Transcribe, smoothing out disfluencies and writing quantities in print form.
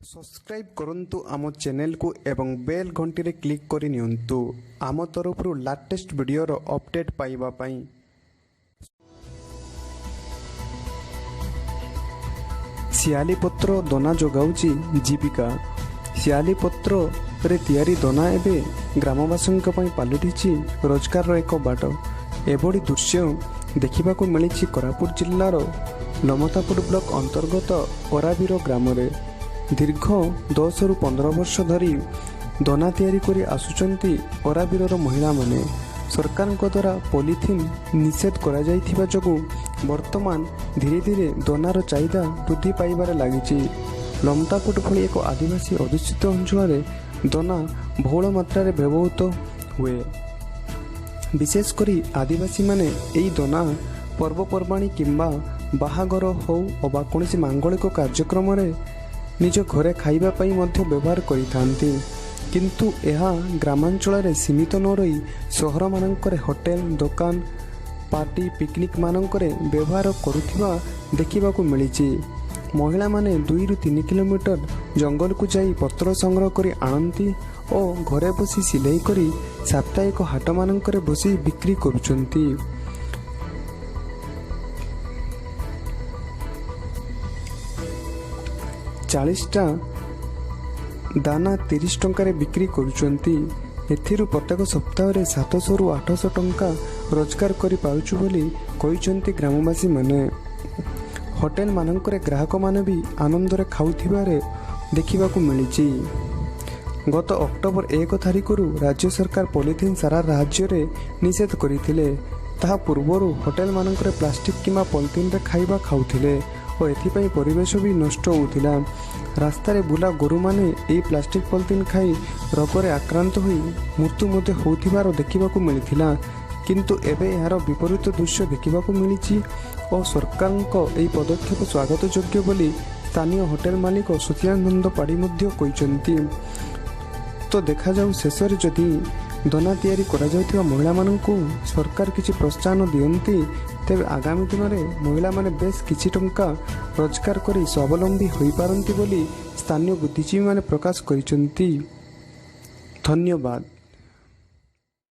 Subscribe करंतु आम channel को एवं बेल घंटी रे क्लिक करि नियंतु आम तरफरु लेटेस्ट वीडियो रो अपडेट पाइबा पई। सियाली पत्र दोना जोगाउची जीविका। सियाली पत्र रे तैयारी दोना एबे ग्रामवासींक पई पालटिछि रोजगार रो एक बाट। एभଳି दृश्य देखिबा को मिलिछि कोरापुट जिल्लार लमतापुर ब्लॉक अंतर्गत ओराबीर ग्राम रे। दीर्घ 10 रु 15 वर्ष धरी दोना तैयारी करी आसुचंती ओराबीर महिला माने। सरकार द्वारा पॉलिथिन निषेध करा जाइथिबा जोगु वर्तमान धीरे धीरे दोनार चाहिदा वृद्धि पाइबार लागिछि। लमतापुट भली एक आदिवासी अधुषित अंचल दोना बहुल मात्रा रे व्यवहृत हुए। विशेष करी आदिवासी माने एई दोना पर्वपर्वाणी किंबा बाहागर हो अबा कोनोसी मांगलिक कार्यक्रम रे निज घरे खाइबा पई मध्य व्यवहार करिथांती। किंतु यह ग्रामांचल रे सीमित न रही सहर मानकरे होटेल दुकान पार्टी पिकनिक मानकरे व्यवहार करुथिबा देखिबा को मिलिछि। महिला माने 2 रु 3 किलोमीटर जंगल को जाई पत्र संग्रह करी आनंती और घरे बसी सिलाई करी साप्ताहिक हाट मानकरे बसी बिक्री करुचंती। चालीसटा दाना 30 टंकार बिक्री करुचंती। एथिरु प्रत्येक सप्ताह रे 700 रु 800 टंका रोजगार करि पाउछु बोली कहिचंती ग्रामवासी माने। होटेल मानकरे ग्राहक माने भी आनंद रे खाउथिबारे देखिबा को मिलिछि। गत अक्टोबर 1 तारिख रु राज्य सरकार पॉलिथिन सारा राज्य रे निषेध करिथिले। ताहा पूर्वरु होटेल मानकरे प्लास्टिक किमा पॉलिथिन रे खाइबा खाउथिले और एथिपाई परिवेश भी नष्ट होउथिला। रास्ता रे बुला गोरु माने एई प्लास्टिक पॉलिथिन खाई रोगरे आक्रांत होई मृत्यु मध्य होउथिबार देखिबा को मिलिथिला। किंतु एबे यार विपरीत दृश्य देखिबा को मिलिछि और सरकारक एई पदक्षेप स्वागत योग्य बोली स्थानीय होटेल मालिक सुतियानंद पाड़ी मध्य कहिसंती। तो देखा जाऊ शेष रे जदि दोना तैयारी करा जाउथिबा महिला माननकु सरकार किछि प्रोत्साहन दियंती तेबे आगामी दिन में महिला माने बेस किछि टंका रोजगार करी स्वावलंबी होई पारंती बोली स्थानीय बुद्धिजीवी माने प्रकाश करिसंती। धन्यवाद।